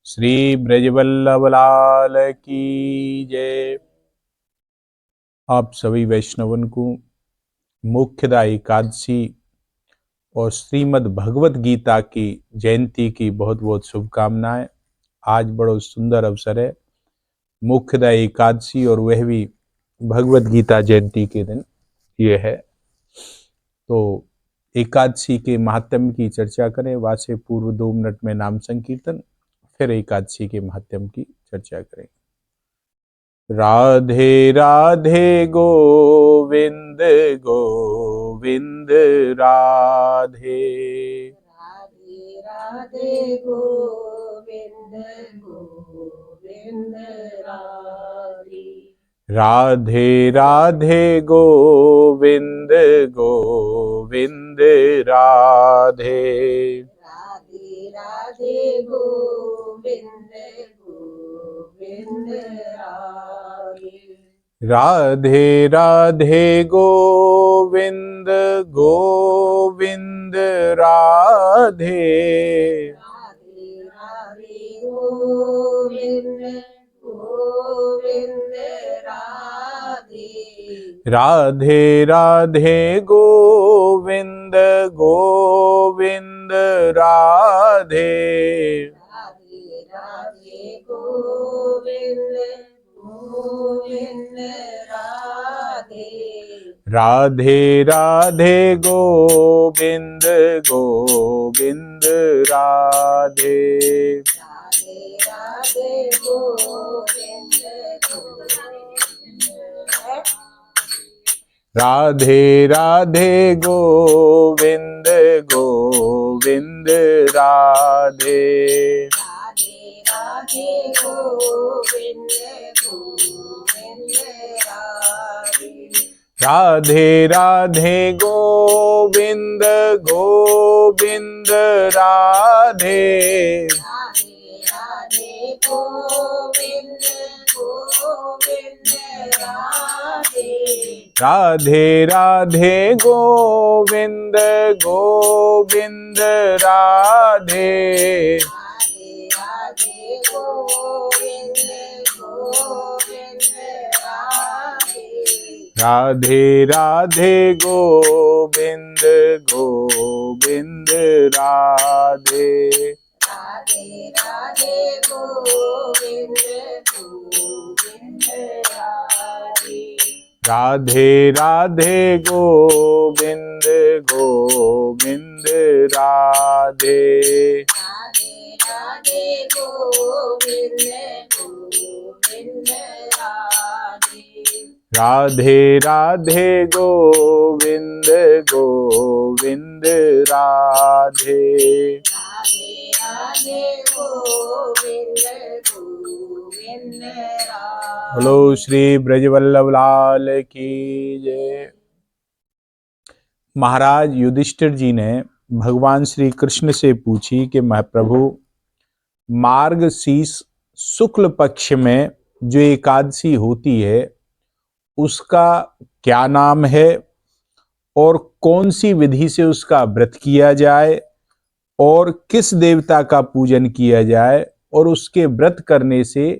श्री ब्रजवल्लभ लाल की जय। आप सभी वैष्णवन को मुख्यदा एकादशी और श्रीमद् भगवत गीता की जयंती की बहुत बहुत शुभकामनाएं। आज बड़ा सुंदर अवसर है, मुख्यदा एकादशी और वह भी भगवत गीता जयंती के दिन ये है। तो एकादशी के महात्म्य की चर्चा करें, वासे पूर्व 2 मिनट में नाम संकीर्तन, फिर एकादशी के महात्म्य की चर्चा करें। राधे राधे गोविंद गोविंद राधे, राधे राधे गोविंद गोविंद राधे, राधे राधे गोविंद गोविंद राधे, राधे राधे गोविंद गोविंद राधे, राधे राधे गोविंद गोविंद राधे, राधे राधे गोविंद गोविंद राधे, राधे राधे गोविंद गोविंद राधे, राधे राधे गोविंद गोविंद राधे, राधे राधे गोविंद गोविंद राधे, राधे राधे गोविंद गोविंद राधे राधे गोविंद गोविंद राधे, राधे राधे गोविंद गोविंद राधे, राधे राधे गोविंद गोविंद राधे, राधे राधे गोविंद गोविंद राधे, राधे राधे गोविंद गोविंद राधे, राधे राधे गोविंद गोविंद राधे, राधे राधे गोविंद गोविंद राधे, राधे राधे गोविंद गोविंद राधे, राधे राधे गोविंद गोविंद राधे, राधे राधे गोविंद गोविंद राधे, राधे राधे गोविंद गोविंद राधे। राधे राधे गोविंद गोविंद राधे। बोलो श्री ब्रजवल्लभ लाल की जय। महाराज युधिष्ठिर जी ने भगवान श्री कृष्ण से पूछी कि महाप्रभु, मार्गशीर्ष शुक्ल पक्ष में जो एकादशी होती है उसका क्या नाम है और कौन सी विधि से उसका व्रत किया जाए और किस देवता का पूजन किया जाए और उसके व्रत करने से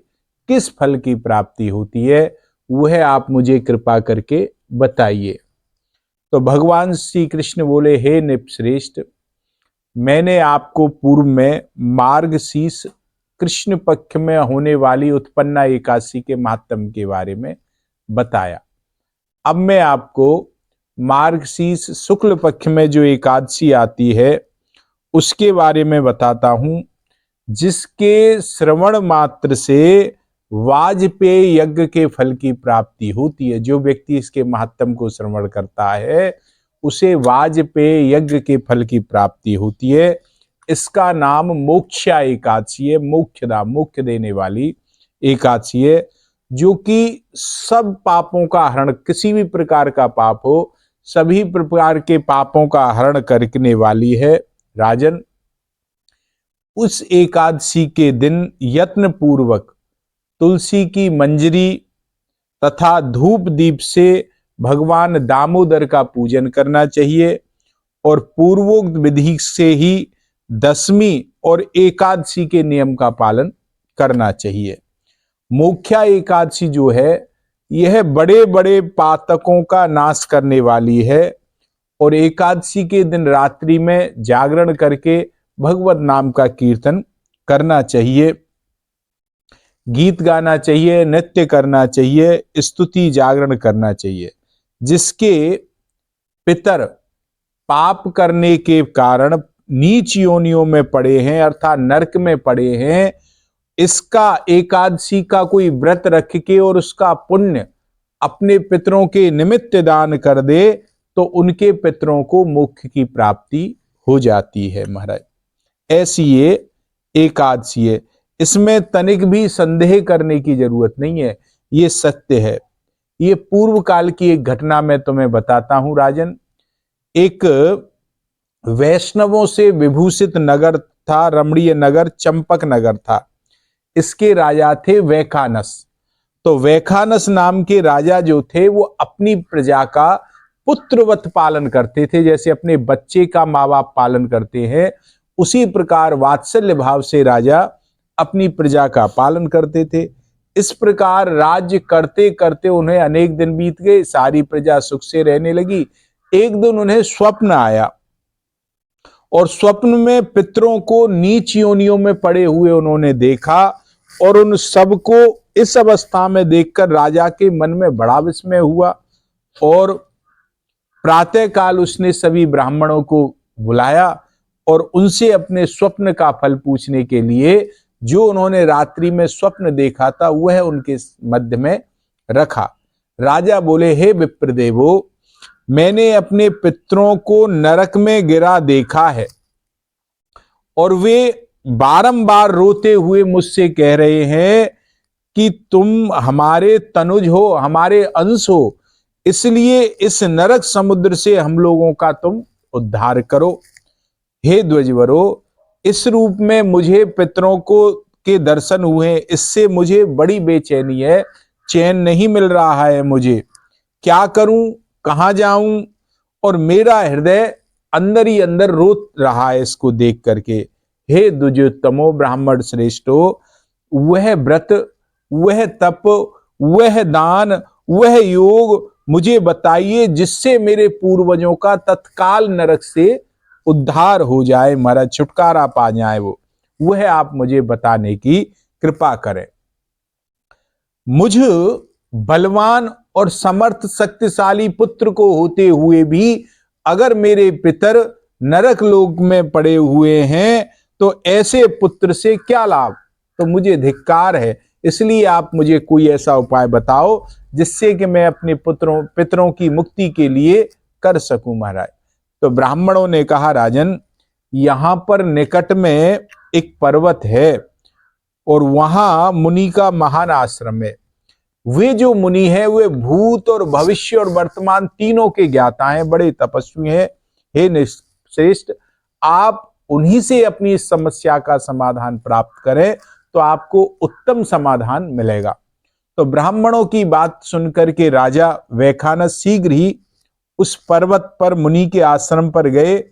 किस फल की प्राप्ति होती है, वह आप मुझे कृपा करके बताइए। तो भगवान श्री कृष्ण बोले, हे नृपश्रेष्ठ, मैंने आपको पूर्व में मार्गशीर्ष कृष्ण पक्ष में होने वाली उत्पन्ना एकादशी के महात्म्य के बारे में बताया। अब मैं आपको मार्गशीर्ष शुक्ल पक्ष में जो एकादशी आती है उसके बारे में बताता हूं, जिसके श्रवण मात्र से वाजपेय यज्ञ के फल की प्राप्ति होती है। जो व्यक्ति इसके महात्म्य को श्रवण करता है उसे वाजपेय यज्ञ के फल की प्राप्ति होती है। इसका नाम मोक्षा एकादशी है, मोक्ष देने वाली एकादशी है, जो कि सब पापों का हरण, किसी भी प्रकार का पाप हो सभी प्रकार के पापों का हरण करने वाली है। राजन, उस एकादशी के दिन यत्न पूर्वक तुलसी की मंजरी तथा धूप दीप से भगवान दामोदर का पूजन करना चाहिए और पूर्वोक्त विधि से ही दशमी और एकादशी के नियम का पालन करना चाहिए। मोक्षा एकादशी जो है यह बड़े बड़े पातकों का नाश करने वाली है और एकादशी के दिन रात्रि में जागरण करके भगवत नाम का कीर्तन करना चाहिए, गीत गाना चाहिए, नृत्य करना चाहिए, स्तुति जागरण करना चाहिए। जिसके पितर पाप करने के कारण नीच योनियों में पड़े हैं अर्थात नरक में पड़े हैं, इसका एकादशी का कोई व्रत रख के और उसका पुण्य अपने पितरों के निमित्त दान कर दे तो उनके पितरों को मोक्ष की प्राप्ति हो जाती है महाराज। ऐसी ये एकादशी है, इसमें तनिक भी संदेह करने की जरूरत नहीं है, ये सत्य है। ये पूर्व काल की एक घटना मैं तुम्हें बताता हूं राजन। एक वैष्णवों से विभूषित नगर था, रमणीय नगर, चंपक नगर था। इसके राजा थे वैखानस। तो वैखानस नाम के राजा जो थे वो अपनी प्रजा का पुत्रवत पालन करते थे, जैसे अपने बच्चे का माँ बाप पालन करते हैं उसी प्रकार वात्सल्य भाव से राजा अपनी प्रजा का पालन करते थे। इस प्रकार राज्य करते करते उन्हें अनेक दिन बीत गए, सारी प्रजा सुख से रहने लगी। एक दिन उन्हें स्वप्न आया और स्वप्न में पितरों को नीच योनियों में पड़े हुए उन्होंने देखा और उन सबको इस अवस्था में देखकर राजा के मन में बड़ा विस्मय हुआ और प्रातः काल उसने सभी ब्राह्मणों को बुलाया और उनसे अपने स्वप्न का फल पूछने के लिए जो उन्होंने रात्रि में स्वप्न देखा था वह उनके मध्य में रखा। राजा बोले, हे विप्रदेवो, मैंने अपने पितरों को नरक में गिरा देखा है और वे बारंबार रोते हुए मुझसे कह रहे हैं कि तुम हमारे तनुज हो, हमारे अंश हो, इसलिए इस नरक समुद्र से हम लोगों का तुम उद्धार करो। हे द्विजवरो, इस रूप में मुझे पितरों को के दर्शन हुए, इससे मुझे बड़ी बेचैनी है, चैन नहीं मिल रहा है, मुझे क्या करूं, कहां जाऊं, और मेरा हृदय अंदर ही अंदर रो रहा है इसको देख करके। हे द्विजोत्तमो ब्राह्मण श्रेष्ठो, वह व्रत, वह तप, वह दान, वह योग मुझे बताइए जिससे मेरे पूर्वजों का तत्काल नरक से उद्धार हो जाए, महाराज छुटकारा पा जाए, वह आप मुझे बताने की कृपा करें। मुझ बलवान और समर्थ शक्तिशाली पुत्र को होते हुए भी अगर मेरे पितर नरक लोक में पड़े हुए हैं तो ऐसे पुत्र से क्या लाभ, तो मुझे धिक्कार है। इसलिए आप मुझे कोई ऐसा उपाय बताओ जिससे कि मैं अपने पितरों की मुक्ति के लिए कर सकूं महाराज। तो ब्राह्मणों ने कहा, राजन, यहां पर निकट में एक पर्वत है और वहां मुनि का महान आश्रम है। वे जो मुनि है वे भूत और भविष्य और वर्तमान तीनों के ज्ञाता हैं, बड़े तपस्वी हैं। हे श्रेष्ठ, आप उन्हीं से अपनी इस समस्या का समाधान प्राप्त करें तो आपको उत्तम समाधान मिलेगा। तो ब्राह्मणों की बात सुनकर के राजा वैखानस शीघ्र ही उस पर्वत पर मुनि के आश्रम पर गए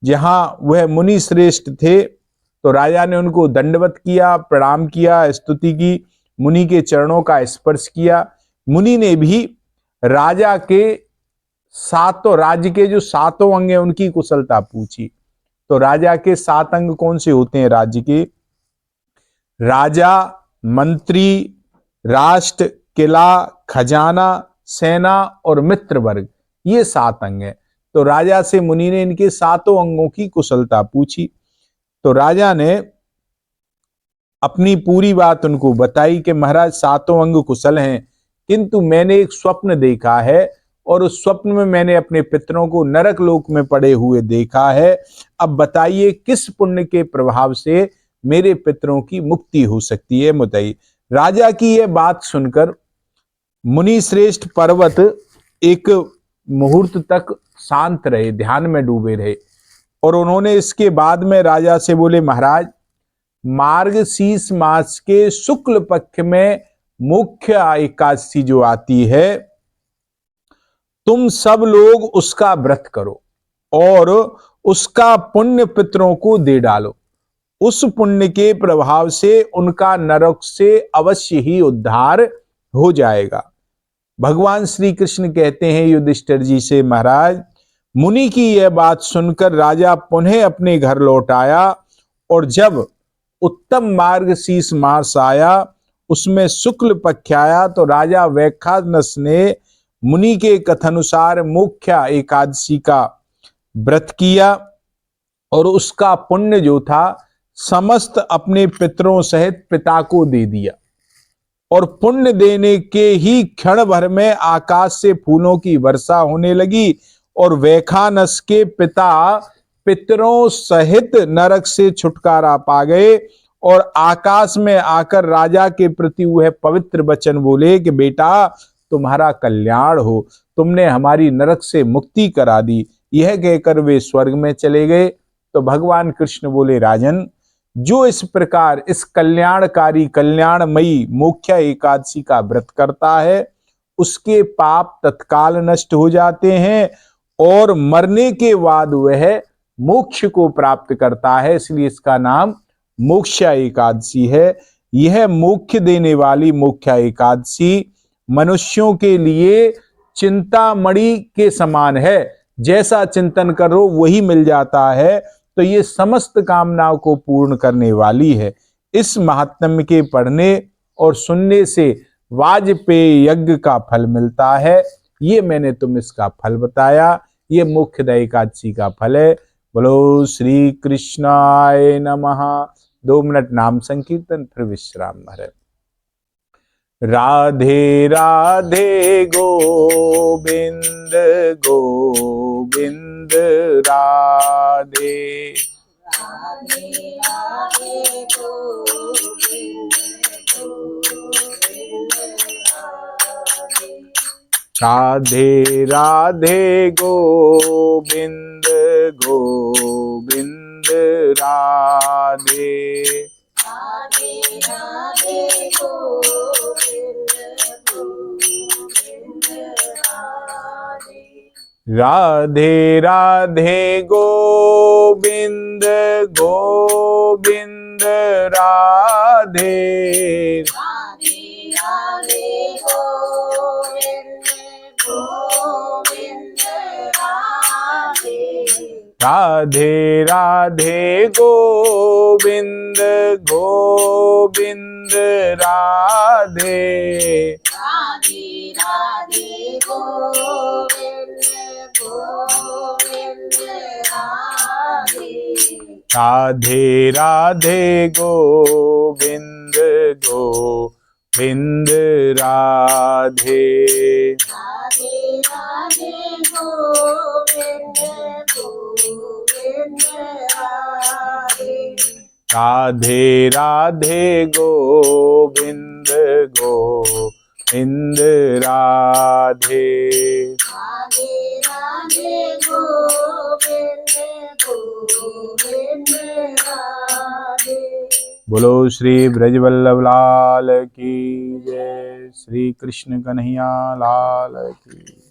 जहां वह मुनि श्रेष्ठ थे। तो राजा ने उनको दंडवत किया, प्रणाम किया, स्तुति की, मुनि के चरणों का स्पर्श किया। मुनि ने भी राजा के सातों, राज्य के जो सातों अंग हैं उनकी कुशलता पूछी। तो राजा के 7 अंग कौन से होते हैं राज्य के? राजा, मंत्री, राष्ट्र, किला, खजाना, सेना और मित्र वर्ग, ये 7 अंग हैं। तो राजा से मुनि ने इनके 7 अंगों की कुशलता पूछी। तो राजा ने अपनी पूरी बात उनको बताई कि महाराज 7 अंग कुशल हैं, किंतु मैंने एक स्वप्न देखा है और उस स्वप्न में मैंने अपने पितरों को नरक लोक में पड़े हुए देखा है। अब बताइए किस पुण्य के प्रभाव से मेरे पितरों की मुक्ति हो सकती है, बताइए। राजा की यह बात सुनकर मुनि श्रेष्ठ पर्वत एक मुहूर्त तक शांत रहे, ध्यान में डूबे रहे और उन्होंने इसके बाद में राजा से बोले, महाराज, मार्गशीर्ष मास के शुक्ल पक्ष में मुख्य एकादशी जो आती है तुम सब लोग उसका व्रत करो और उसका पुण्य पितरों को दे डालो। उस पुण्य के प्रभाव से उनका नरक से अवश्य ही उद्धार हो जाएगा। भगवान श्री कृष्ण कहते हैं युधिष्ठिर जी से, महाराज मुनि की यह बात सुनकर राजा पुनः अपने घर लौट आया और जब उत्तम मार्गशीर्ष मास आया, उसमें शुक्ल पक्ष आया, तो राजा वैखानस ने मुनि के कथानुसार मुख्य एकादशी का व्रत किया और उसका पुण्य जो था समस्त अपने पितरों सहित पिता को दे दिया। और पुण्य देने के ही क्षण भर में आकाश से फूलों की वर्षा होने लगी और वैखानस के पिता पितरों सहित नरक से छुटकारा पा गए और आकाश में आकर राजा के प्रति वह पवित्र वचन बोले कि बेटा तुम्हारा कल्याण हो, तुमने हमारी नरक से मुक्ति करा दी। यह कहकर वे स्वर्ग में चले गए। तो भगवान कृष्ण बोले, राजन जो इस प्रकार इस कल्याणकारी कल्याणमयी मोक्ष एकादशी का व्रत करता है उसके पाप तत्काल नष्ट हो जाते हैं और मरने के बाद वह मोक्ष को प्राप्त करता है, इसलिए इसका नाम मोक्ष एकादशी है। यह मोक्ष देने वाली मोक्ष एकादशी मनुष्यों के लिए चिंतामणि के समान है, जैसा चिंतन करो वही मिल जाता है। तो ये समस्त कामनाओं को पूर्ण करने वाली है। इस महात्म्य के पढ़ने और सुनने से वाजपेयी यज्ञ का फल मिलता है। ये मैंने तुम इसका फल बताया, ये मुख्य एकादशी का फल है। बोलो श्री कृष्णाय नमः। 2 मिनट नाम संकीर्तन, फिर विश्राम है। राधे राधे गोविंद गोविंद राधे, राधे राधे गोविंद गोविंद राधे राधे, राधे गोविंद गोविंद राधे, राधे राधे गोविंद गोविंद राधे राधे, राधे गोविंद गोविंद राधे, राधे राधे गोविंद गोविंद राधे, राधे राधे गोविंद गोविंद राधे, राधे राधे गोविंद गोविंद राधे राधे, राधे गोविंद गोविंद राधे, राधे राधे गोविंद गोविंद राधे राधे, राधे गोविंद गोविंद राधे। राधे राधे गोविंद गोविंद राधे। बोलो श्री ब्रजवल्लभ लाल की जय, श्री कृष्ण कन्हैया लाल की।